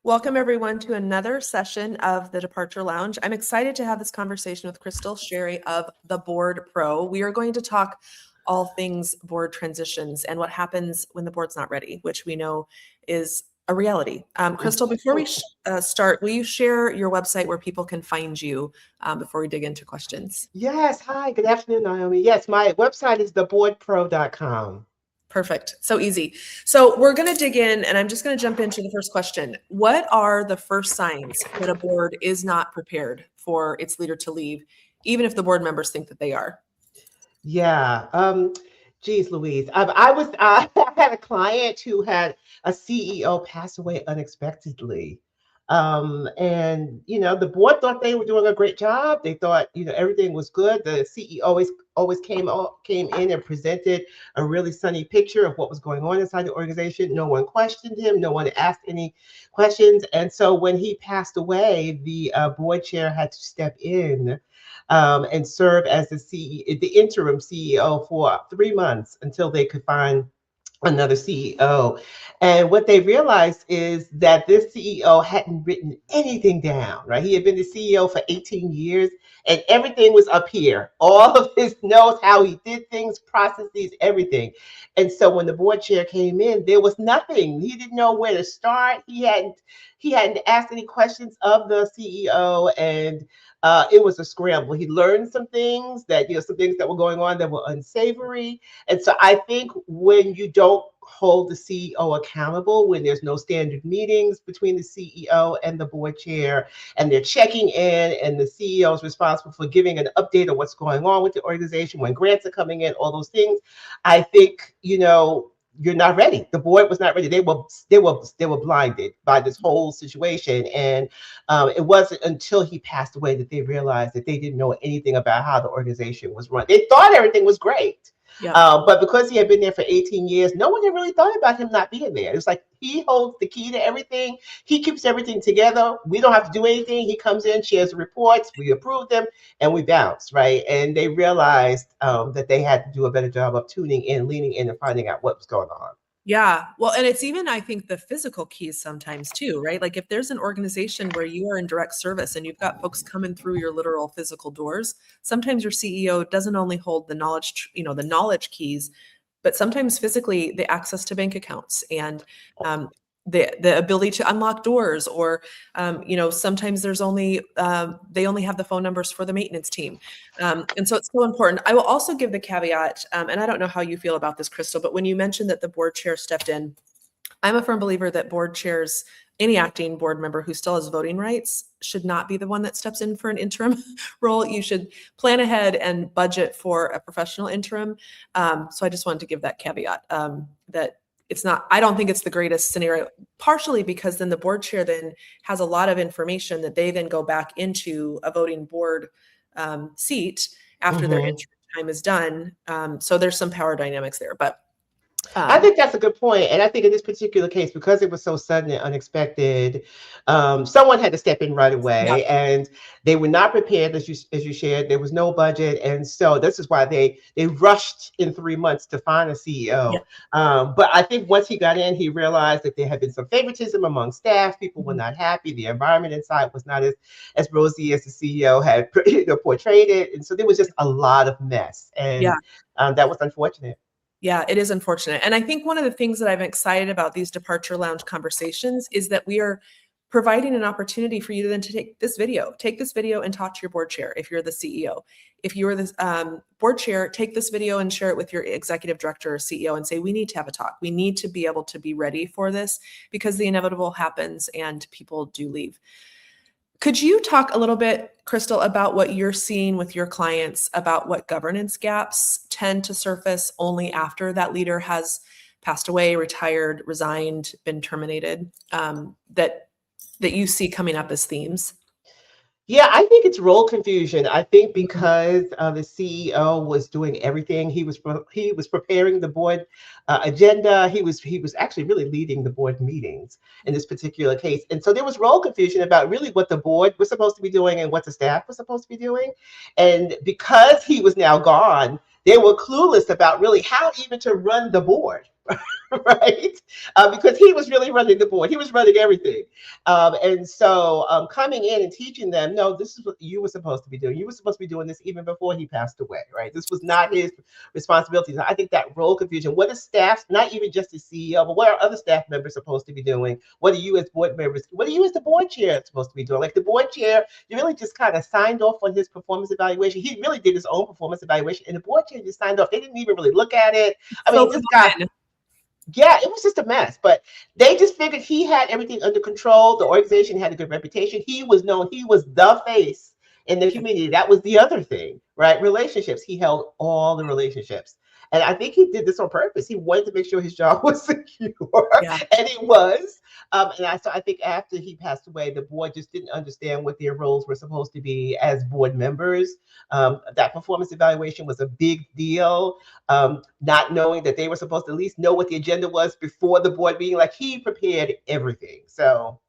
Welcome everyone to another session of the Departure Lounge. I'm excited to have this conversation with Christal Cherry of the Board Pro. We are going to talk all things board transitions and what happens when the board's not ready, which we know is a reality. Christal, before we start, will you share your website where people can find you before we dig into questions? Yes. Hi. Good afternoon, Naomi. Yes, my website is theboardpro.com. Perfect. So easy. So we're going to dig in, and I'm just going to jump into the first question. What are the first signs that a board is not prepared for its leader to leave, even if the board members think that they are? Yeah. Geez, Louise. I had a client who had a CEO pass away unexpectedly. And the board thought they were doing a great job. They thought, everything was good. The CEO always came in and presented a really sunny picture of what was going on inside the organization. No one questioned him. No one asked any questions. And so when he passed away, the board chair had to step in and serve as the interim CEO for 3 months until they could find another CEO. And what they realized is that this CEO hadn't written anything down, right? He had been the CEO for 18 years and everything was up here. All of his notes, how he did things, processes, everything. And so when the board chair came in, there was nothing. He didn't know where to start. He hadn't asked any questions of the CEO, and it was a scramble. He learned some things some things that were going on that were unsavory. And so I think when you don't hold the CEO accountable, when there's no standard meetings between the CEO and the board chair, and they're checking in, and the CEO is responsible for giving an update on what's going on with the organization, when grants are coming in, all those things, I think, you're not ready. The board was not ready. They were blinded by this whole situation, and it wasn't until he passed away that they realized that they didn't know anything about how the organization was run. They thought everything was great. Yeah. But because he had been there for 18 years, no one had really thought about him not being there. It's like he holds the key to everything. He keeps everything together. We don't have to do anything. He comes in, shares the reports, we approve them, and we bounce, right? And they realized that they had to do a better job of tuning in, leaning in, and finding out what was going on. Yeah. Well, and it's even, I think, the physical keys sometimes too, right? Like if there's an organization where you are in direct service and you've got folks coming through your literal physical doors, sometimes your CEO doesn't only hold the knowledge keys, but sometimes physically the access to bank accounts and the ability to unlock doors, or sometimes there's only they only have the phone numbers for the maintenance team, and so it's so important. I will also give the caveat, and I don't know how you feel about this, Christal, but when you mentioned that the board chair stepped in, I'm a firm believer that board chairs, any acting board member who still has voting rights, should not be the one that steps in for an interim role. You should plan ahead and budget for a professional interim. So I just wanted to give that caveat, that it's not, I don't think it's the greatest scenario, partially because then the board chair then has a lot of information that they then go back into a voting board seat after their interim time is done. So there's some power dynamics there, but I think that's a good point. And I think in this particular case, because it was so sudden and unexpected, someone had to step in right away, and they were not prepared, as you shared. There was no budget. And so this is why they rushed in 3 months to find a CEO. But I think once he got in, he realized that there had been some favoritism among staff. People were not happy. The environment inside was not as rosy as the CEO had portrayed it. And so there was just a lot of mess. And that was unfortunate. Yeah, it is unfortunate. And I think one of the things that I'm excited about these Departure Lounge conversations is that we are providing an opportunity for you to then to take this video and talk to your board chair if you're the CEO. If you're the board chair, take this video and share it with your executive director or CEO and say, we need to have a talk. We need to be able to be ready for this because the inevitable happens and people do leave. Could you talk a little bit, Christal, about what you're seeing with your clients about what governance gaps tend to surface only after that leader has passed away, retired, resigned, been terminated, that you see coming up as themes? Yeah, I think it's role confusion. I think because the CEO was doing everything, he was preparing the board agenda. He was actually really leading the board meetings in this particular case, and so there was role confusion about really what the board was supposed to be doing and what the staff was supposed to be doing. And because he was now gone, they were clueless about really how even to run the board. right? Because he was really running the board. He was running everything. And so coming in and teaching them, no, this is what you were supposed to be doing. You were supposed to be doing this even before he passed away, right? This was not his responsibility. So I think that role confusion, what is staff, not even just the CEO, but what are other staff members supposed to be doing? What are you as board members, what are you as the board chair supposed to be doing? Like the board chair, you really just kind of signed off on his performance evaluation. He really did his own performance evaluation, and the board chair just signed off. They didn't even really look at it. I So mean, this guy, common. yeah, it was just a mess. But they just figured he had everything under control. The organization had a good reputation. He was known, he was the face in the Yeah. community. That was the other thing, right? Relationships. He held all the relationships. And I think he did this on purpose. He wanted to make sure his job was secure, Yeah. and it was. So I think after he passed away, the board just didn't understand what their roles were supposed to be as board members. That performance evaluation was a big deal. Not knowing that they were supposed to at least know what the agenda was before the board meeting. Like he prepared everything. So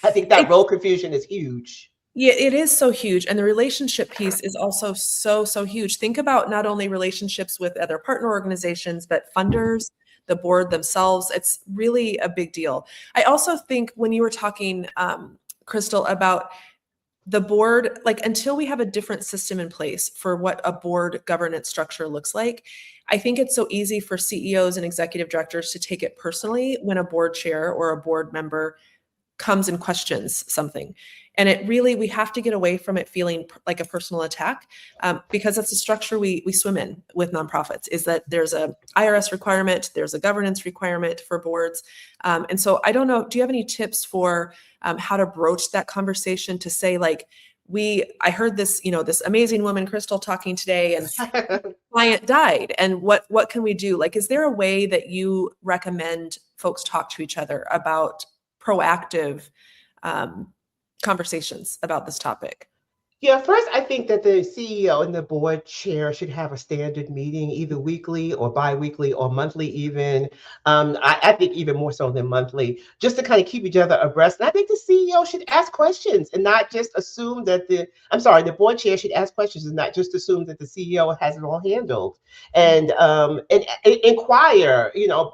I think that role It's confusion is huge. Yeah, it is so huge. And the relationship piece is also so, so huge. Think about not only relationships with other partner organizations, but funders, the board themselves. It's really a big deal. I also think when you were talking, Christal, about the board, like until we have a different system in place for what a board governance structure looks like, I think it's so easy for CEOs and executive directors to take it personally when a board chair or a board member comes and questions something. And it really, we have to get away from it feeling like a personal attack, because that's the structure we swim in with nonprofits, is that there's a IRS requirement, there's a governance requirement for boards. And so I don't know, do you have any tips for how to broach that conversation to say like, I heard this, this amazing woman, Christal, talking today, and client died, and what can we do? Like, is there a way that you recommend folks talk to each other about proactive conversations about this topic? Yeah, first, I think that the CEO and the board chair should have a standard meeting, either weekly or bi-weekly or monthly even. I think even more so than monthly, just to kind of keep each other abreast. And I think the CEO should ask questions and not just assume that the board chair should ask questions and not just assume that the CEO has it all handled. And inquire,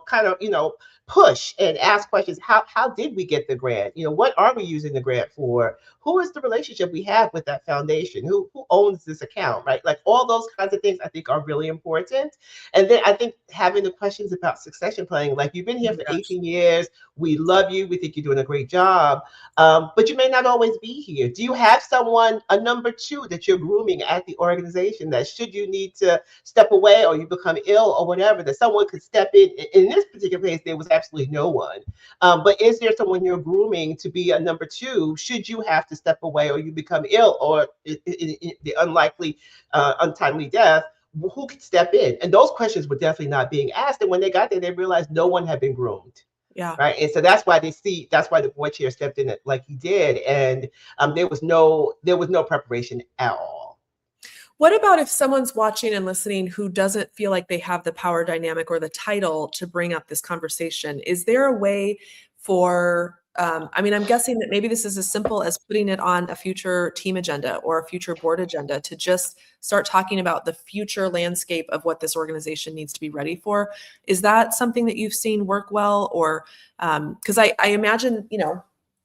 kind of, push and ask questions. How did we get the grant? What are we using the grant for? Who is the relationship we have with that foundation? Who owns this account, right? Like all those kinds of things I think are really important. And then I think having the questions about succession planning, like you've been Oh here my for gosh. 18 years, we love you, we think you're doing a great job, but you may not always be here. Do you have someone, a number two that you're grooming at the organization, that should you need to step away or you become ill or whatever, that someone could step in? In this particular case, there was absolutely no one. But is there someone you're grooming to be a number two should you have to step away or you become ill or the unlikely, untimely death? Who could step in? And those questions were definitely not being asked. And when they got there, they realized no one had been groomed. Yeah. Right. And so that's why the board chair stepped in it like he did. And there was no preparation at all. What about if someone's watching and listening who doesn't feel like they have the power dynamic or the title to bring up this conversation? Is there a way for, I'm guessing that maybe this is as simple as putting it on a future team agenda or a future board agenda to just start talking about the future landscape of what this organization needs to be ready for. Is that something that you've seen work well? Or, because I imagine,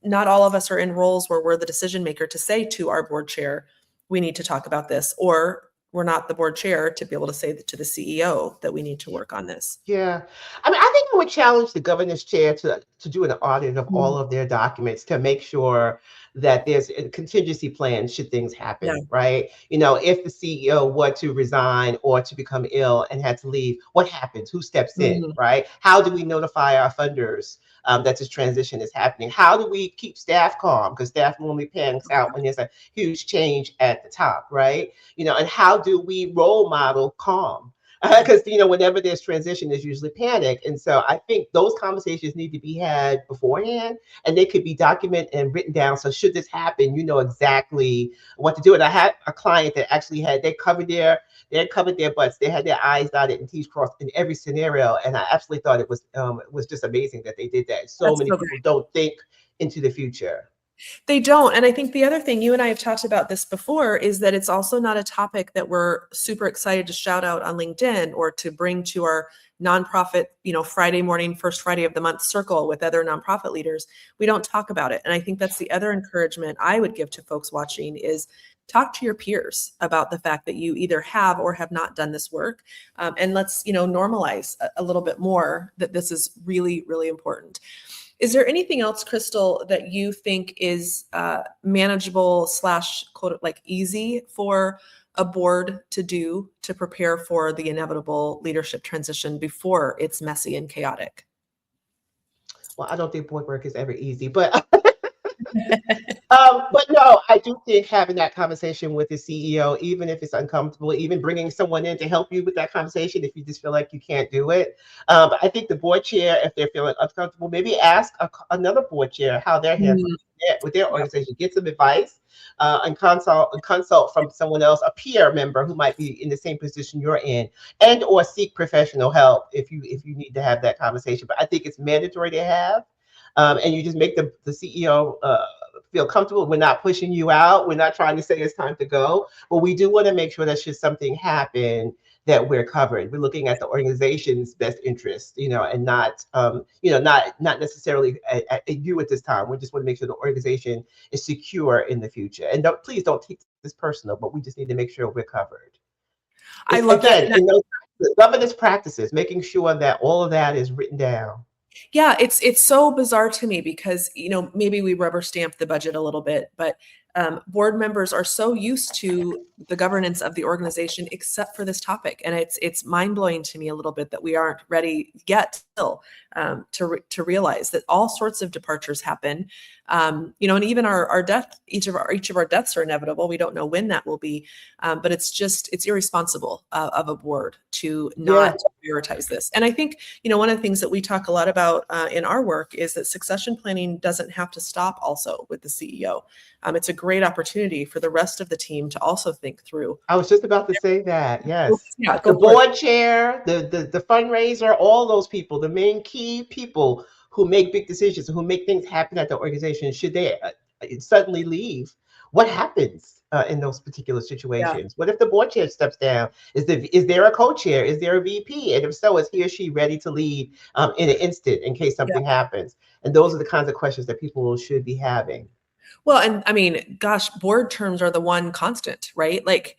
not all of us are in roles where we're the decision maker to say to our board chair, we need to talk about this, or we're not the board chair to be able to say to the CEO that we need to work on this. Yeah. I think I would challenge the governance chair to do an audit of Mm. all of their documents to make sure that there's a contingency plan should things Yeah. happen, right? If the CEO were to resign or to become ill and had to leave, what happens? Who steps in, Mhm. right? How do we notify our funders that this transition is happening? How do we keep staff calm? Because staff normally panics out when there's a huge change at the top, right? And how do we role model calm? Because whenever there's transition, there's usually panic, and so I think those conversations need to be had beforehand, and they could be documented and written down. So should this happen, you know exactly what to do. And I had a client that actually they covered their butts, they had their I's dotted and T's crossed in every scenario, and I absolutely thought it was just amazing that they did that. So That's many so people great. don't think into the future. They don't. And I think the other thing, you and I have talked about this before, is that it's also not a topic that we're super excited to shout out on LinkedIn or to bring to our nonprofit, Friday morning, first Friday of the month circle with other nonprofit leaders. We don't talk about it. And I think that's the other encouragement I would give to folks watching is talk to your peers about the fact that you either have or have not done this work. And let's, normalize a little bit more that this is really, really important. Is there anything else, Christal, that you think is manageable / quote like easy for a board to do to prepare for the inevitable leadership transition before it's messy and chaotic? Well, I don't think board work is ever easy, but but no, I do think having that conversation with the CEO, even if it's uncomfortable, even bringing someone in to help you with that conversation, if you just feel like you can't do it. I think the board chair, if they're feeling uncomfortable, maybe ask another board chair how they're handling Mm, it with their yep, organization, get some advice, and consult from someone else, a peer member who might be in the same position you're in, and or seek professional help if you need to have that conversation. But I think it's mandatory to have. And you just make the CEO feel comfortable. We're not pushing you out. We're not trying to say it's time to go, but we do want to make sure that should something happen, that we're covered. We're looking at the organization's best interest, and not necessarily at you at this time. We just want to make sure the organization is secure in the future. And please don't take this personal, but we just need to make sure we're covered. I It's love that. again in those governance practices, making sure that all of that is written down. Yeah, it's so bizarre to me because, maybe we rubber stamp the budget a little bit, but board members are so used to the governance of the organization except for this topic. And it's mind-blowing to me a little bit that we aren't ready yet still to realize that all sorts of departures happen. And even our death, each of our deaths are inevitable. We don't know when that will be. But it's irresponsible of a board to Yeah, not prioritize this. And I think, one of the things that we talk a lot about in our work is that succession planning doesn't have to stop also with the CEO. It's a great opportunity for the rest of the team to also think through. I was just about to say that. Yes. Yeah, The go for it. board chair, the fundraiser, all those people, the main key people who make big decisions, who make things happen at the organization, should they suddenly leave? What happens in those particular Yeah, situations? What if the board chair steps down? Is there a co-chair? Is there a VP? And if so, is he or she ready to lead in an instant in case yeah. something happens? And those are the kinds of questions that people should be having. Well, and I mean, gosh, board terms are the one constant, right? Like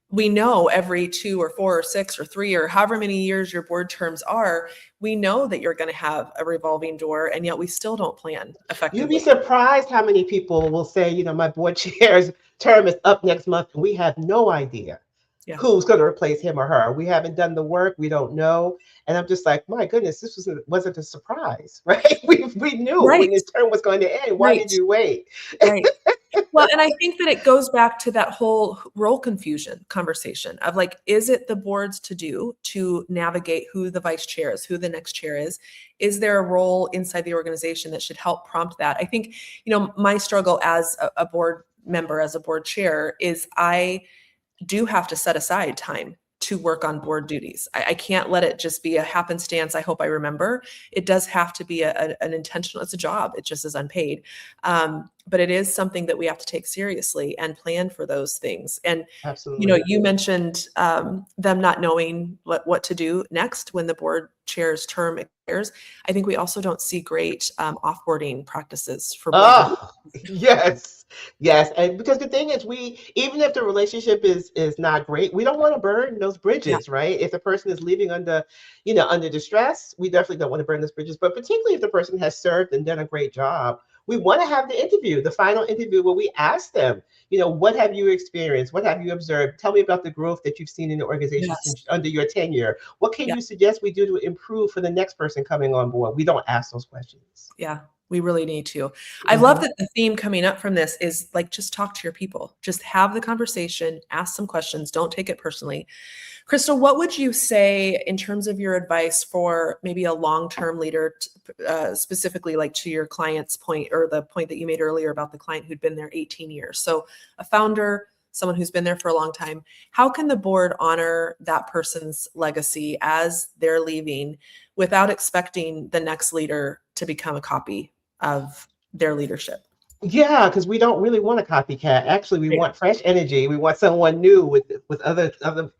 we know every 2 or 4 or 6 or 3 or however many years your board terms are, we know that you're going to have a revolving door, and yet we still don't plan You'd be effectively. surprised how many people will say, my board chair's term is up next month, and we have no idea Yeah. who's going to replace him or her. We haven't done the work. We don't know. And I'm just like, my goodness, this wasn't a surprise, right? We knew Right. when this term was going to end. Why Right. did you wait? Right. Well, and I think that it goes back to that whole role confusion conversation of like, is it the board's to do to navigate who the vice chair is, who the next chair is? Is there a role inside the organization that should help prompt that? I think, my struggle as a board member, as a board chair, is I do have to set aside time to work on board duties. I can't let it just be a happenstance. I hope I remember. It does have to be an intentional, it's a job. It just is unpaid. But it is something that we have to take seriously and plan for those things. And, Absolutely. you mentioned them not knowing what to do next when the board chair's term expires. I think we also don't see great offboarding practices for board members. Oh, yes, yes. And because the thing is, we even if the relationship is not great, we don't want to burn those Yeah. bridges, right? If the person is leaving under distress, we definitely don't want to burn those bridges. But particularly if the person has served and done a great job, we want to have the interview, the final interview where we ask them, what have you experienced? What have you observed? Tell me about the growth that you've seen in the organization Yes. since under your tenure. What can Yeah. you suggest we do to improve for the next person coming on board? We don't ask those questions. Yeah, we really need to. I love Mhm. that the theme coming up from this is like, just talk to your people. Just have the conversation, ask some questions, don't take it personally. Christal, what would you say in terms of your advice for maybe a long-term leader, specifically like to your client's point or the point that you made earlier about the client who'd been there 18 years? So a founder, someone who's been there for a long time, how can the board honor that person's legacy as they're leaving without expecting the next leader to become a copy of their leadership? Yeah, because we don't really want a copycat. Actually, we Right. want fresh energy. We want someone new with other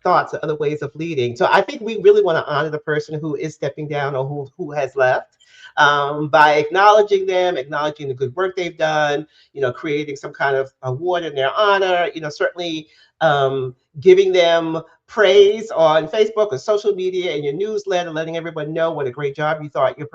thoughts, other ways of leading. So I think we really want to honor the person who is stepping down or who has left, by acknowledging them, acknowledging the good work they've done. Creating some kind of award in their honor. Certainly giving them praise on Facebook or social media and your newsletter, letting everyone know what a great job you thought your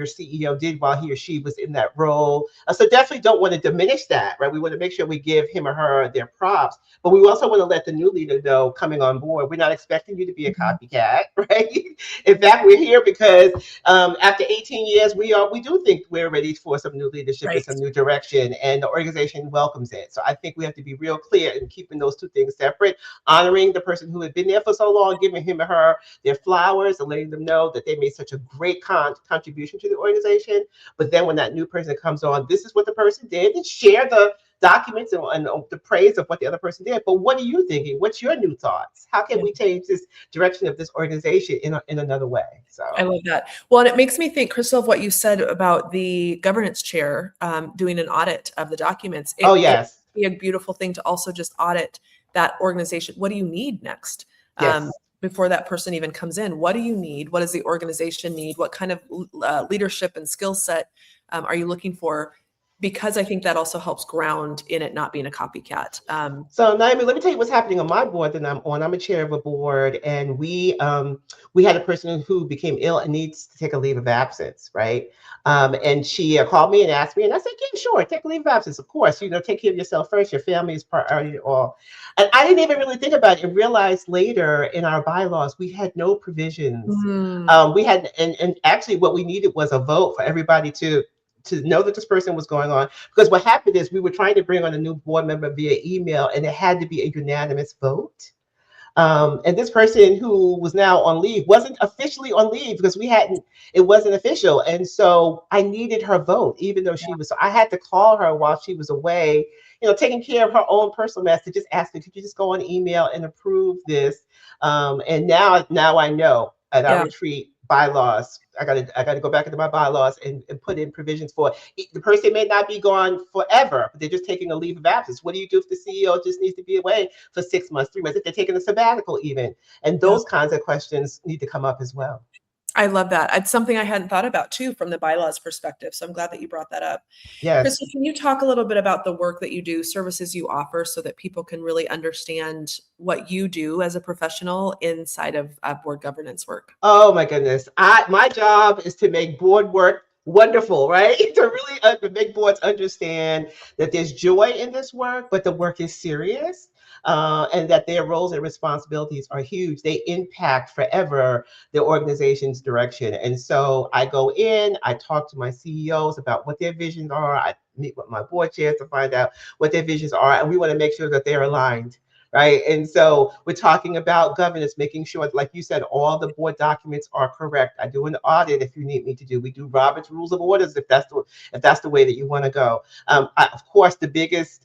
CEO did while he or she was in that role. So definitely don't want to diminish that, right? We want to make sure we give him or her their props, but we also want to let the new leader know coming on board, we're not expecting you to be a Mhm. copycat, right? In fact, we're here because after 18 years, we do think we're ready for some new leadership and Right. some new direction, and the organization welcomes it. So I think we have to be real clear in keeping those two things separate, honoring the person who had been there for so long, giving him or her their flowers and letting them know that they made such a great contribution to the organization. But then when that new person comes on, this is what the person did, and share the documents and the praise of what the other person did. But what are you thinking? What's your new thoughts? How can Yeah. we change this direction of this organization in another way? I So, love that. Well, and it makes me think, Crystal, of what you said about the governance chair doing an audit of the documents. oh, It yes, would be a beautiful thing to also just audit that organization. What do you need next? yes. Before that person even comes in, what do you need? What does the organization need? What kind of leadership and skill set are you looking for? Because I think that also helps ground in it not being a copycat. So Naomi, let me tell you what's happening on my board that I'm on. I'm a chair of a board, and we had a person who became ill and needs to take a leave of absence, right? And she called me and asked me, and I said, "Yeah, sure, take a leave of absence, of course. Take care of yourself first. Your family is priority all." And I didn't even really think about it and realized later in our bylaws we had no provisions. Mm, We had, and actually what we needed was a vote for everybody to know that this person was going on, because what happened is we were trying to bring on a new board member via email, and it had to be a unanimous vote. And this person who was now on leave wasn't officially on leave because it wasn't official. And so I needed her vote, even though so I had to call her while she was away, taking care of her own personal mess, to just ask her, could you just go on email and approve this? And now I know at our yeah. retreat bylaws, I gotta go back into my bylaws and put in provisions for it. The person may not be gone forever, but they're just taking a leave of absence. What do you do if the CEO just needs to be away for 6 months, 3 months, if they're taking a sabbatical even? And Yeah. those kinds of questions need to come up as well. I love that. It's something I hadn't thought about too from the bylaws perspective. So I'm glad that you brought that up. Crystal, Yes. can you talk a little bit about the work that you do, services you offer, so that people can really understand what you do as a professional inside of board governance work? Oh my goodness. My job is to make board work wonderful, right? To really make boards understand that there's joy in this work, but the work is serious. And that their roles and responsibilities are huge. They impact forever the organization's direction. And so I go in, I talk to my CEOs about what their visions are. I meet with my board chairs to find out what their visions are. And we want to make sure that they're aligned, right? And so we're talking about governance, making sure, like you said, all the board documents are correct. I do an audit if you need me to do. We do Robert's Rules of Orders if that's the way that you want to go. Of course, the biggest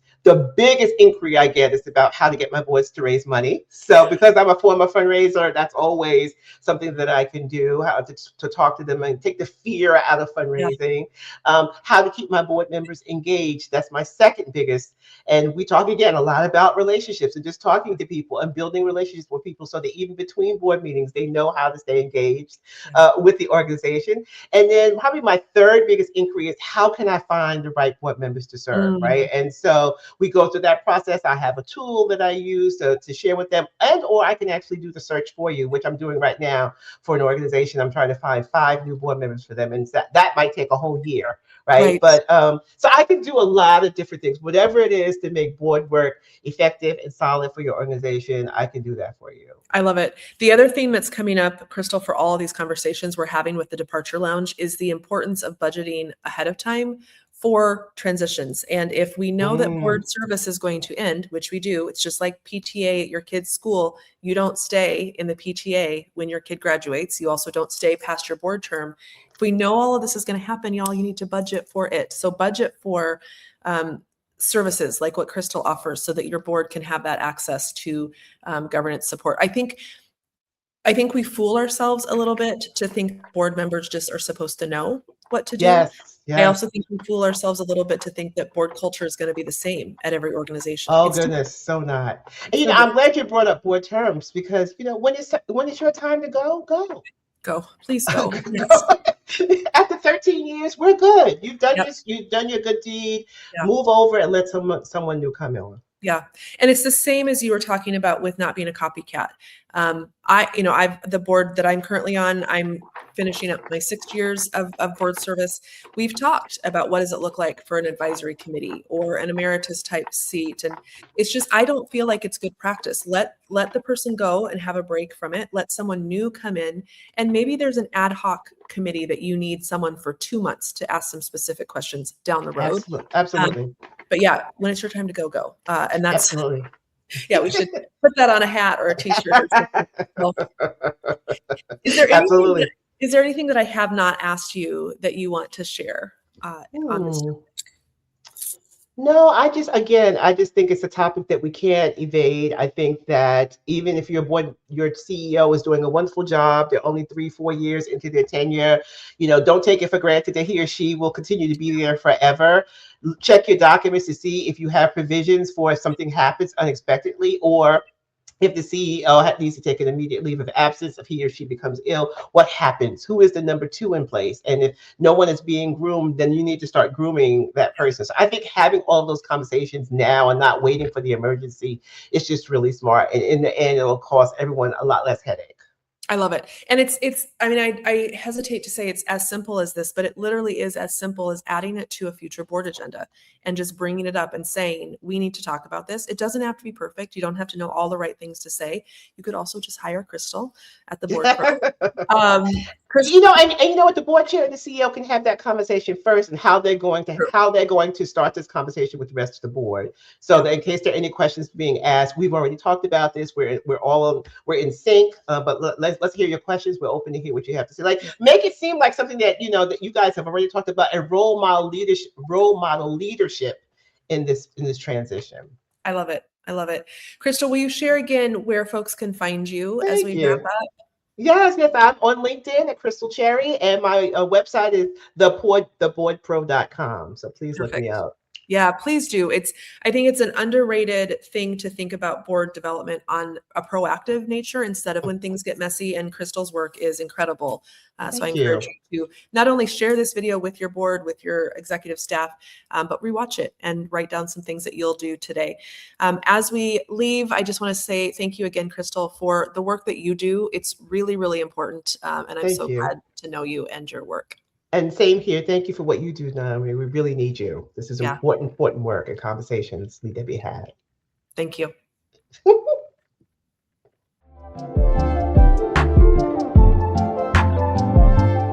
inquiry I get is about how to get my boards to raise money. So because I'm a former fundraiser, that's always something that I can do, how to talk to them and take the fear out of Yeah. fundraising. How to keep my board members engaged. That's my second biggest. And we talk again a lot about relationships and just talking to people and building relationships with people so that even between board meetings, they know how to stay engaged Yeah. with the organization. And then probably my third biggest inquiry is how can I find the right board members to serve, Mm, right? And so we go through that process. I have a tool that I use to share with them, and or I can actually do the search for you, which I'm doing right now for an organization. I'm trying to find 5 new board members for them, and that might take a whole year, right? right. But so I can do a lot of different things. Whatever it is to make board work effective and solid for your organization, I can do that for you. I love it. The other theme that's coming up, Crystal, for all of these conversations we're having with the Departure Lounge is the importance of budgeting ahead of time for transitions. And if we know that Mm, board service is going to end, which we do, it's just like PTA at your kid's school. You don't stay in the PTA when your kid graduates. You also don't stay past your board term. If we know all of this is going to happen, y'all, you need to budget for it. So budget for services like what Crystal offers so that your board can have that access to governance support. I think we fool ourselves a little bit to think board members just are supposed to know what to do. yes, I Yes. also think we fool ourselves a little bit to think that board culture is going to be the same at every organization. Oh It's different. goodness, so not. And It's no I'm different. glad you brought up board terms because when it's your time to go, go. Go, please go. Yes. Go. After 13 years, we're good. Yep. You've done your good deed. Yeah. Move over and let someone new come in. Yeah. And it's the same as you were talking about with not being a copycat. I've the board that I'm currently on, I'm finishing up my 6 years of board service. We've talked about what does it look like for an advisory committee or an emeritus type seat. And it's just, I don't feel like it's good practice. Let the person go and have a break from it. Let someone new come in. And maybe there's an ad hoc committee that you need someone for 2 months to ask some specific questions down the road. Absolutely. Um, Absolutely. but yeah, when it's your time to go, go. And that's, Absolutely. yeah, we should put that on a hat or a t-shirt or something. Well, is there anything that Absolutely. is there anything that I have not asked you that you want to share on this? Hmm. No, I just think it's a topic that we can't evade. I think that even if your CEO is doing a wonderful job, they're only 3, 4 years into their tenure, don't take it for granted that he or she will continue to be there forever. Check your documents to see if you have provisions for if something happens unexpectedly, or if the CEO needs to take an immediate leave of absence, if he or she becomes ill, what happens? Who is the number two in place? And if no one is being groomed, then you need to start grooming that person. So I think having all of those conversations now and not waiting for the emergency is just really smart. And in the end, it'll cost everyone a lot less headache. I love it. And I mean, I hesitate to say it's as simple as this, but it literally is as simple as adding it to a future board agenda and just bringing it up and saying, we need to talk about this. It doesn't have to be perfect. You don't have to know all the right things to say. You could also just hire Christal at the board pro. And you know what, the board chair and the CEO can have that conversation first, and how they're going to start this conversation with the rest of the board, so Yeah. that in case there are any questions being asked, we've already talked about this. We're in sync, but let's hear your questions. We're open to hear what you have to say. Like, make it seem like something that that you guys have already talked about, a role model leadership in this transition. I love it. I love it. Christal, will you share again where folks can find you as Thank we wrap you. up? Yes, yes, I'm on LinkedIn at Christal Cherry, and my website is theboardpro.com. So please look me Perfect. up. Yeah, please do. I think it's an underrated thing to think about board development on a proactive nature instead of when things get messy, and Christal's work is incredible. So I Thank encourage you. you to not only share this video with your board, with your executive staff, but rewatch it and write down some things that you'll do today. As we leave, I just want to say thank you again, Christal, for the work that you do. It's really, really important. And I'm Thank so you. glad to know you and your work. And same here. Thank you for what you do, Naomi. We really need you. This is Yeah, important work, and conversations need to be had. thank you.